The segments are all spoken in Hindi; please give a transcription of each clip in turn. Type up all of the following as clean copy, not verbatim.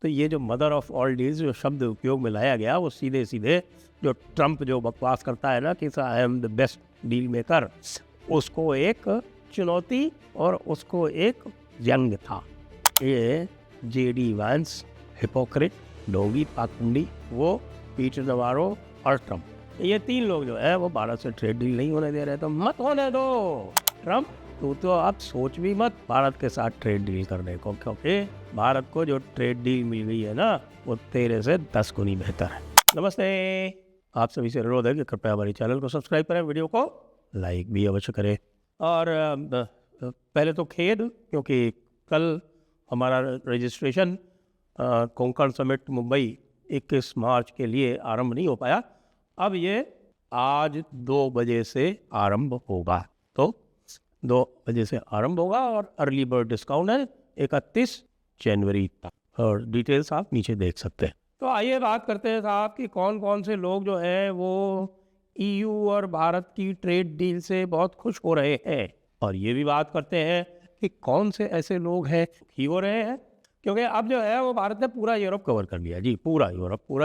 तो ये जो मदर ऑफ ऑल डील्स जो शब्द उपयोग में लाया गया, वो सीधे सीधे जो ट्रंप जो बकवास करता है ना कि I am the best deal maker, उसको एक चुनौती और उसको एक व्यंग था। ये जेडी वांस, हिपोक्रेट, डोगी, पाखंडी, वो पीटर नवारो और ट्रंप, ये 3 लोग जो है वो भारत से ट्रेड डील नहीं होने दे रहे। तो मत होने दो ट्रंप, तू तो आप सोच भी मत भारत के साथ ट्रेड डील करने को, क्योंकि भारत को जो ट्रेड डील मिल गई है ना, वो तेरे से 10 गुनी बेहतर है। नमस्ते, आप सभी से अनुरोध है कि कृपया हमारे चैनल को सब्सक्राइब करें, वीडियो को लाइक भी अवश्य करें। और पहले तो खेद, क्योंकि कल हमारा रजिस्ट्रेशन कोंकण समिट मुंबई 21 मार्च के लिए आरंभ नहीं हो पाया। अब ये आज 2 बजे से आरंभ होगा, तो 2 बजे से आरंभ होगा और अर्ली बर्ड डिस्काउंट है 31 जनवरी तक, और डिटेल्स आप नीचे देख सकते हैं। तो आइए बात करते हैं साहब कि कौन कौन से लोग जो हैं वो EU और भारत की ट्रेड डील से बहुत खुश हो रहे हैं, और ये भी बात करते हैं कि कौन से ऐसे लोग हैं ही हो रहे हैं, क्योंकि अब जो है वो भारत ने पूरा यूरोप कवर कर लिया जी। पूरा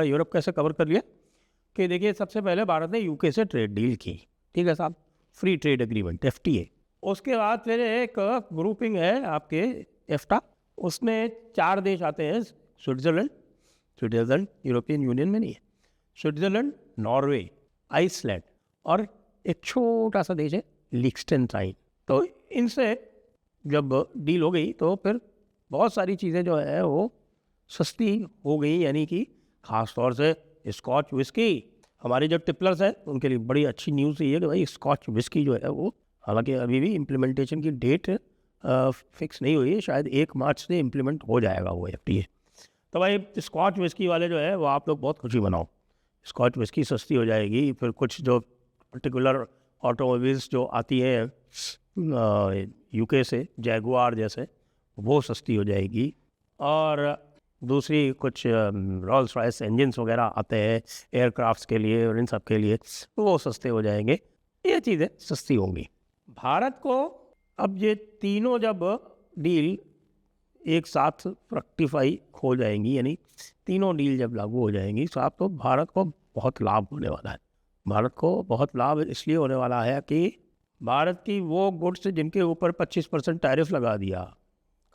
यूरोप कैसे कवर कर लिया कि देखिए, सबसे पहले भारत ने UK से ट्रेड डील की, ठीक है साहब, फ्री ट्रेड एग्रीमेंट FTA। उसके बाद फिर एक ग्रुपिंग है आपके EFTA, उसमें 4 देश आते हैं, स्विट्जरलैंड यूरोपियन यूनियन में नहीं है, स्विट्जरलैंड, नॉर्वे, आइसलैंड और एक छोटा सा देश है लिechtenstein। तो इनसे जब डील हो गई तो फिर बहुत सारी चीज़ें जो है वो सस्ती हो गई, यानी कि ख़ास तौर से स्कॉच विस्की। हमारे जो टिपलर्स हैं उनके लिए बड़ी अच्छी न्यूज़ ये है कि भाई स्कॉच विस्की जो है वो, हालांकि अभी भी इम्प्लीमेंटेशन की डेट फिक्स नहीं हुई है, शायद 1 मार्च से इम्प्लीमेंट हो जाएगा वो FTA। तो भाई स्कॉच विस्की वाले जो है वो आप लोग बहुत खुशी मनाओ, स्कॉच विस्की सस्ती हो जाएगी। फिर कुछ जो पर्टिकुलर ऑटोमोबाइल्स जो आती है UK से, जैगुआर जैसे, वो सस्ती हो जाएगी। और दूसरी कुछ रोल्स रॉयस इंजन्स वगैरह आते हैं एयरक्राफ्ट्स के लिए और इन सब के लिए, तो वो सस्ते हो जाएंगे, ये चीज़ें सस्ती होंगी। भारत को अब ये तीनों जब डील एक साथ फ्रक्टिफाई हो जाएंगी, यानी तीनों डील जब लागू हो जाएंगी साहब, तो भारत को बहुत लाभ होने वाला है। भारत को बहुत लाभ इसलिए होने वाला है कि भारत की वो गुड्स जिनके ऊपर 25% टैरिफ लगा दिया,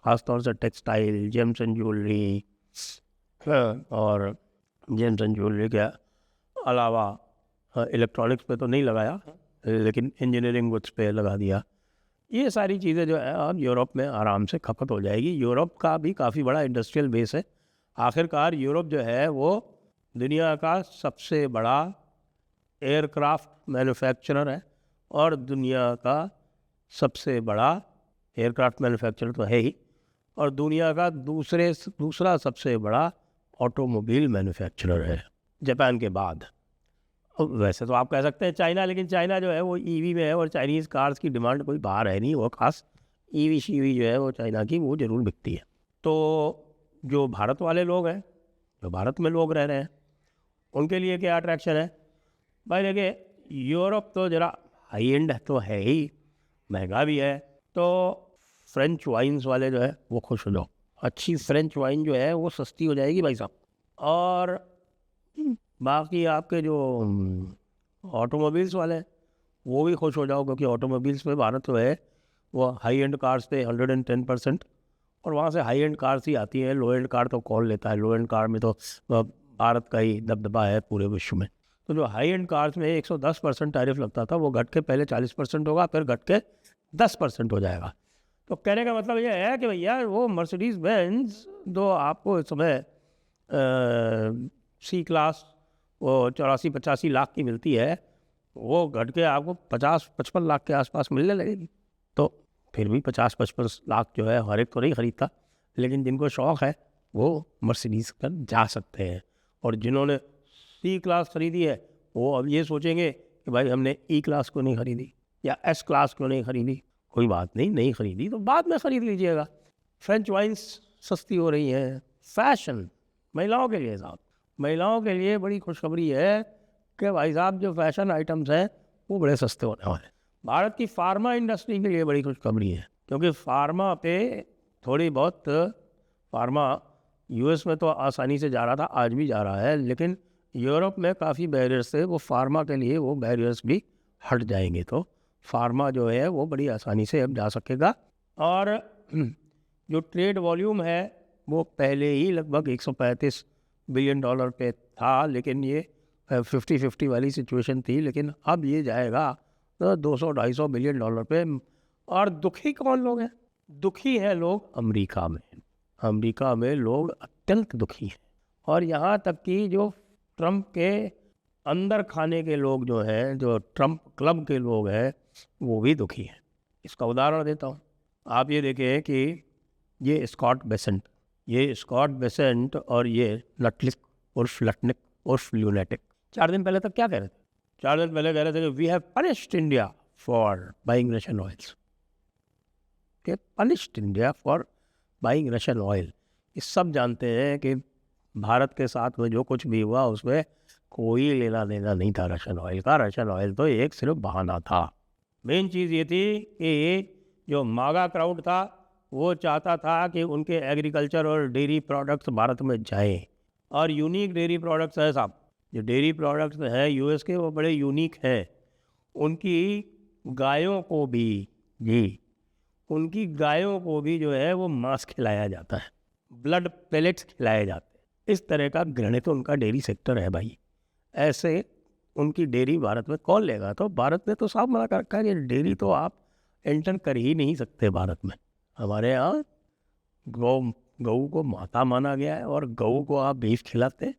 खासतौर से टेक्सटाइल, जेम्स एंड ज्वेलरी, और जेम्स एंड ज्वेलरी के अलावा इलेक्ट्रॉनिक्स पे तो नहीं लगाया, लेकिन इंजीनियरिंग गुड्स पे लगा दिया। ये सारी चीज़ें जो है अब यूरोप में आराम से खपत हो जाएगी। यूरोप का भी काफ़ी बड़ा इंडस्ट्रियल बेस है। आखिरकार यूरोप जो है वो दुनिया का सबसे बड़ा एयरक्राफ्ट मैन्युफैक्चरर है, और दुनिया का सबसे बड़ा एयरक्राफ्ट मैन्युफैक्चरर तो है ही, और दुनिया का दूसरा सबसे बड़ा ऑटोमोबाइल मैन्युफैक्चरर है जापान के बाद। वैसे तो आप कह सकते हैं चाइना, लेकिन चाइना जो है वो EV में है, और चाइनीज़ कार्स की डिमांड कोई बाहर है नहीं, वो खास EV जो है वो चाइना की वो ज़रूर बिकती है। तो जो भारत वाले लोग हैं, जो भारत में लोग रह रहे हैं, उनके लिए क्या अट्रैक्शन है भाई? देखिए, यूरोप तो ज़रा हाई एंड तो है ही, महंगा भी है, तो फ्रेंच वाइन्स वाले जो है वो खुश हो जाओ, अच्छी फ्रेंच वाइन जो है वो सस्ती हो जाएगी भाई साहब। और बाकी आपके जो ऑटोमोबाइल्स वाले हैं वो भी खुश हो जाओ, क्योंकि ऑटोमोबाइल्स में भारत जो है वो हाई एंड कार्स पे 110%, और वहाँ से हाई एंड कार्स ही आती हैं, लो एंड कार तो कौन लेता है? लो एंड कार में तो भारत का ही दबदबा है पूरे विश्व में। तो जो हाई एंड कार्स में 110% टैरिफ लगता था, वो घट के पहले 40% होगा, फिर घट के 10% हो जाएगा। तो कहने का मतलब ये है कि भैया वो मर्सिडीज बेंज जो आपको इस समय C क्लास वो 84-85 लाख की मिलती है, वो घट के आपको 50-55 लाख के आसपास मिलने लगेगी। तो फिर भी 50-55 लाख जो है हर एक तो नहीं खरीदता, लेकिन जिनको शौक़ है वो मर्सिडीज़ पर जा सकते हैं, और जिन्होंने C क्लास खरीदी है वो अब ये सोचेंगे कि भाई हमने E क्लास क्यों नहीं खरीदी या S क्लास क्यों नहीं खरीदी। कोई बात नहीं, नहीं खरीदी तो बाद में ख़रीद लीजिएगा। फ्रेंच वाइन्स सस्ती हो रही हैं। फैशन महिलाओं के लिए साहब, महिलाओं के लिए बड़ी खुशखबरी है कि भाई साहब जो फैशन आइटम्स हैं वो बड़े सस्ते होने वाले हैं। भारत की फार्मा इंडस्ट्री के लिए बड़ी खुशखबरी है, क्योंकि फार्मा पे थोड़ी बहुत फार्मा यूएस में तो आसानी से जा रहा था, आज भी जा रहा है, लेकिन यूरोप में काफ़ी बैरियर्स थे, वो फार्मा के लिए वो बैरियर्स भी हट जाएंगे, तो फार्मा जो है वो बड़ी आसानी से अब जा सकेगा। और जो ट्रेड वॉल्यूम है वो पहले ही लगभग 135 बिलियन डॉलर पे था, लेकिन ये 50-50 वाली सिचुएशन थी, लेकिन अब ये जाएगा तो 200-250 बिलियन डॉलर पे। और दुखी कौन लोग हैं? दुखी हैं लोग अमेरिका में। अमेरिका में लोग अत्यंत दुखी हैं, और यहाँ तक कि जो ट्रंप के अंदर खाने के लोग जो हैं, जो ट्रंप क्लब के लोग हैं, वो भी दुखी हैं। इसका उदाहरण देता हूँ। आप ये देखें कि ये स्कॉट बेसेंट और ये लटलिक उर्फ लटनिक उर्फ ल्यूनेटिक 4 दिन पहले तक क्या कह रहे थे? 4 दिन पहले कह रहे थे कि we have punished India for buying Russian oils. Punished India for buying Russian oil. ये सब जानते हैं कि भारत के साथ में जो कुछ भी हुआ उसमें कोई लेना देना नहीं था रशियन ऑयल का। रशियन ऑयल तो एक सिर्फ बहाना था। मेन चीज़ ये थी कि जो मागा क्राउड था वो चाहता था कि उनके एग्रीकल्चर और डेयरी प्रोडक्ट्स भारत में जाएं, और यूनिक डेयरी प्रोडक्ट्स है साहब। जो डेयरी प्रोडक्ट्स हैं यूएस के वो बड़े यूनिक हैं। उनकी गायों को भी जो है वो मांस खिलाया जाता है, ब्लड पेलेट्स खिलाए जाते हैं। इस तरह का घृणित उनका डेयरी सेक्टर है भाई। ऐसे उनकी डेयरी भारत में कौन लेगा? तो भारत ने तो साफ मना कर रखा है कि डेयरी तो आप एंटर कर ही नहीं सकते भारत में। हमारे यहाँ गऊ को माता माना गया है, और गऊ को आप बीफ खिलाते,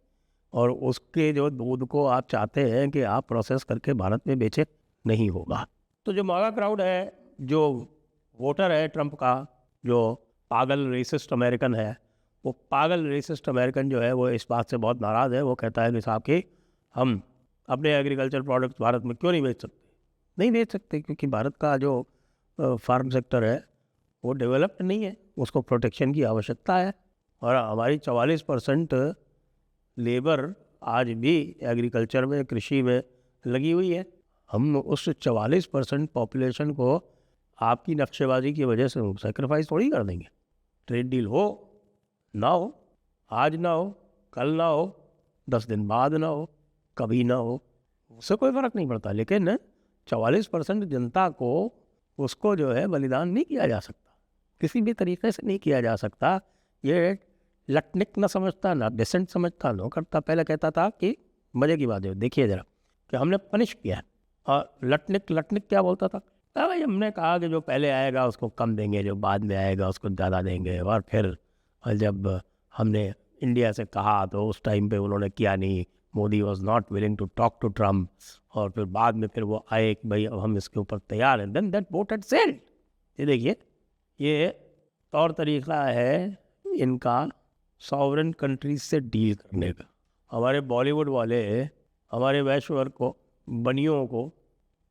और उसके जो दूध को आप चाहते हैं कि आप प्रोसेस करके भारत में बेचे, नहीं होगा। तो जो मागा क्राउड है, जो वोटर है ट्रंप का, जो पागल रेसिस्ट अमेरिकन है, वो पागल रेसिस्ट अमेरिकन जो है वो इस बात से बहुत नाराज़ है। वो कहता है कि साहब कि हम अपने एग्रीकल्चर प्रोडक्ट्स भारत में क्यों नहीं बेच सकते? नहीं बेच सकते क्योंकि भारत का जो फार्म सेक्टर है वो डेवलप्ड नहीं है, उसको प्रोटेक्शन की आवश्यकता है। और हमारी 44% लेबर आज भी एग्रीकल्चर में, कृषि में लगी हुई है। हम उस 44% पॉपुलेशन को आपकी नक्शेबाजी की वजह से सेक्रीफाइस थोड़ी कर देंगे। ट्रेड डील हो ना हो, आज ना हो, कल ना हो, 10 दिन बाद ना हो, कभी ना हो, उससे कोई फ़र्क नहीं पड़ता। लेकिन 44% जनता को उसको जो है बलिदान नहीं किया जा सकता, किसी भी तरीके से नहीं किया जा सकता। ये लटनिक न समझता, ना बेसेंट समझता, न करता। पहले कहता था कि मज़े की बात है, देखिए ज़रा कि हमने पनिश किया है। और लटनिक क्या बोलता था? भाई हमने कहा कि जो पहले आएगा उसको कम देंगे, जो बाद में आएगा उसको ज़्यादा देंगे। और फिर जब हमने इंडिया से कहा तो उस टाइम पे उन्होंने किया नहीं। Modi was not willing to talk to Trump. और फिर बाद में फिर वो आए कि भाई अब हम इसके ऊपर तैयार हैं। Then that boat had sailed. ये देखिए, ये तौर तरीक़ा है इनका सॉवरेन कंट्रीज से डील करने का। हमारे बॉलीवुड वाले हमारे वैश्वर को, बनियों को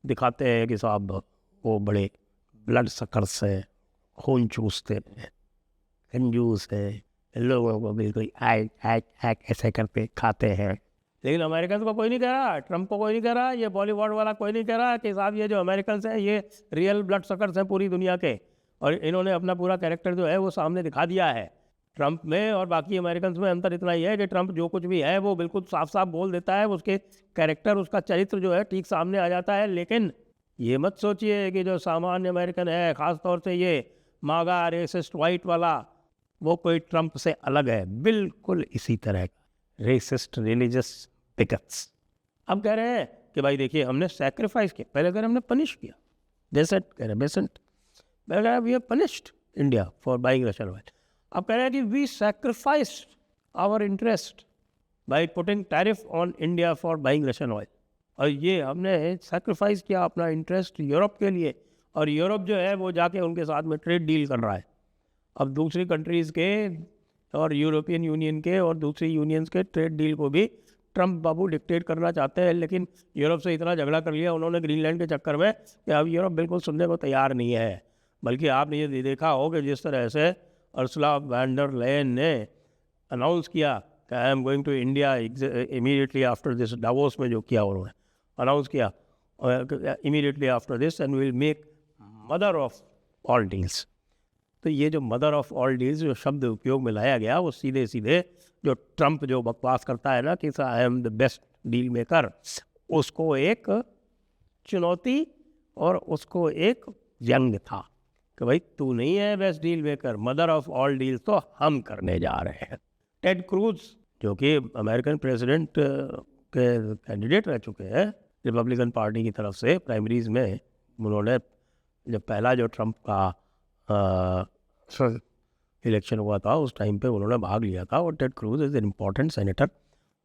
दिखाते हैं कि साहब वो बड़े ब्लड सकर्स हैं, खून चूसते हैं, कंजूस है, लोगों को बिल्कुल ऐसे करके खाते हैं। लेकिन अमेरिकन को कोई नहीं कह रहा, ट्रंप को कोई नहीं कह रहा, ये बॉलीवुड वाला कोई नहीं कह रहा कि साहब ये जो अमेरिकन हैं ये रियल ब्लड सकर्स हैं पूरी दुनिया के। और इन्होंने अपना पूरा कैरेक्टर जो है वो सामने दिखा दिया है। ट्रंप में और बाकी अमेरिकन में अंतर इतना ही है कि ट्रंप जो कुछ भी है वो बिल्कुल साफ साफ बोल देता है, उसके कैरेक्टर, उसका चरित्र जो है ठीक सामने आ जाता है। लेकिन ये मत सोचिए कि जो सामान्य अमेरिकन है, ख़ास तौर से ये मागा रेसिस्ट वाइट वाला, वो कोई ट्रंप से अलग है। बिल्कुल इसी तरह का रेसिस्ट रिलीजियस पिकट्स। अब कह रहे हैं कि भाई देखिए हमने सैक्रिफाइस किया, पहले कह रहे हमने पनिश किया, बेसेंट कह रहे बेसेंट, पहले कह रहे we have punished India for buying Russian oil. अब कह रहे हैं कि we sacrificed our interest by putting tariff on India for buying Russian oil. और ये हमने सैक्रिफाइस किया अपना इंटरेस्ट यूरोप के लिए, और यूरोप जो है वो जाके उनके साथ में ट्रेड डील कर रहा है। अब दूसरी कंट्रीज़ के और यूरोपियन यूनियन के और दूसरी यूनियंस के ट्रेड डील को भी ट्रंप बाबू डिक्टेट करना चाहते हैं। लेकिन यूरोप से इतना झगड़ा कर लिया उन्होंने ग्रीनलैंड के चक्कर में कि अब यूरोप बिल्कुल सुनने को तैयार नहीं है। बल्कि आपने ये देखा हो कि जिस तरह से अर्सुला वैन डर लेयन ने अनाउंस किया कि I am going to India immediately after this, Davos में जो किया उन्होंने अनाउंस किया immediately after this and will make mother of all deals. तो ये जो मदर ऑफ ऑल डील्स जो शब्द उपयोग में लाया गया वो सीधे सीधे जो ट्रम्प जो बकवास करता है ना कि I am the best deal maker, उसको एक चुनौती और उसको एक व्यंग था कि भाई तू नहीं है best deal maker, mother of all deals तो हम करने जा रहे हैं। टेड क्रूज जो कि अमेरिकन प्रेसिडेंट के कैंडिडेट रह चुके हैं रिपब्लिकन पार्टी की तरफ से प्राइमरीज में, उन्होंने जब पहला जो ट्रम्प का इलेक्शन हुआ था उस टाइम पे उन्होंने भाग लिया था। और Ted Cruz is an important senator.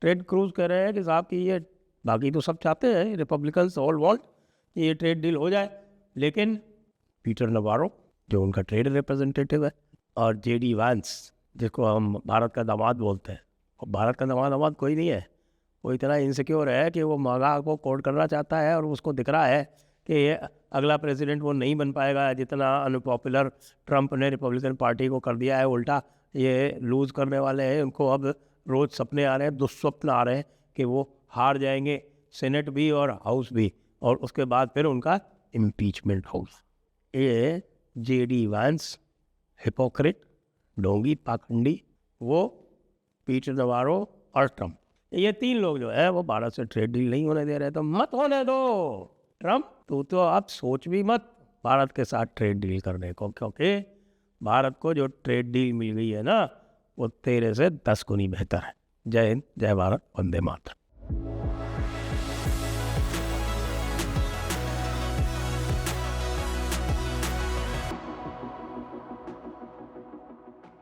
Ted Cruz कह रहे हैं कि साहब कि ये बाकी तो सब चाहते हैं, रिपब्लिकन्स ऑल वांट कि ये ट्रेड डील हो जाए, लेकिन पीटर नवारो जो उनका ट्रेड रिप्रेजेंटेटिव है और जेडी वांस जिसको हम भारत का दामाद बोलते हैं, और भारत का दामाद कोई नहीं है, वो इतना इनसिक्योर है कि वो महंगा को कोर्ट करना चाहता है और उसको दिख रहा है कि ये अगला प्रेसिडेंट वो नहीं बन पाएगा। जितना अनपॉपुलर ट्रम्प ने रिपब्लिकन पार्टी को कर दिया है, उल्टा ये लूज़ करने वाले हैं। उनको अब रोज़ सपने आ रहे हैं, दुस्वप्न आ रहे हैं कि वो हार जाएंगे सेनेट भी और हाउस भी, और उसके बाद फिर उनका इम्पीचमेंट हाउस। ये जेडी वांस हिपोक्रेट, ढोंगी, पाखंडी, वो पीटर नवारो और ट्रम्प, ये तीन लोग जो है वो भारत से ट्रेड डील नहीं होने दे रहे। तो मत होने दो ट्रम्प, तू तो आप सोच भी मत भारत के साथ ट्रेड डील करने को, क्योंकि भारत को जो ट्रेड डील मिल गई है ना वो तेरे से 10 गुनी बेहतर है। जय हिंद, जय भारत, वंदे मातरम।